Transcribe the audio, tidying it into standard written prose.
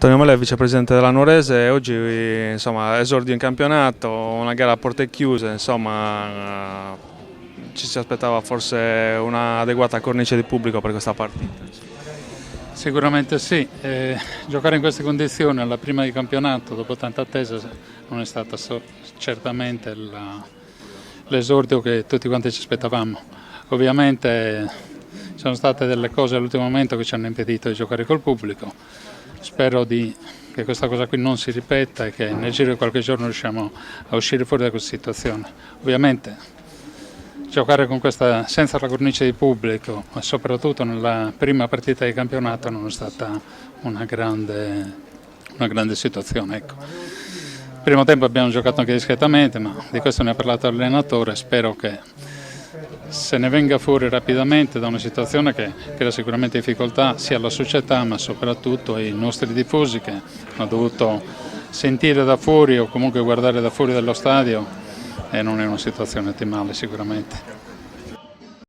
Antonio Malè, vicepresidente della Nuorese, oggi insomma, esordio in campionato, una gara a porte chiuse, insomma, ci si aspettava forse un'adeguata cornice di pubblico per questa partita. Sicuramente sì, giocare in queste condizioni alla prima di campionato dopo tanta attesa non è stata certamente l'esordio che tutti quanti ci aspettavamo. Ovviamente ci sono state delle cose all'ultimo momento che ci hanno impedito di giocare col pubblico. Spero che questa cosa qui non si ripeta e che nel giro di qualche giorno riusciamo a uscire fuori da questa situazione. Ovviamente giocare senza la cornice di pubblico, ma soprattutto nella prima partita di campionato, non è stata una grande situazione. Ecco. Il primo tempo abbiamo giocato anche discretamente, ma di questo ne ha parlato l'allenatore. Spero che se ne venga fuori rapidamente da una situazione che crea sicuramente difficoltà sia alla società, ma soprattutto ai nostri tifosi che hanno dovuto sentire da fuori o comunque guardare da fuori dallo stadio, e non è una situazione ottimale sicuramente.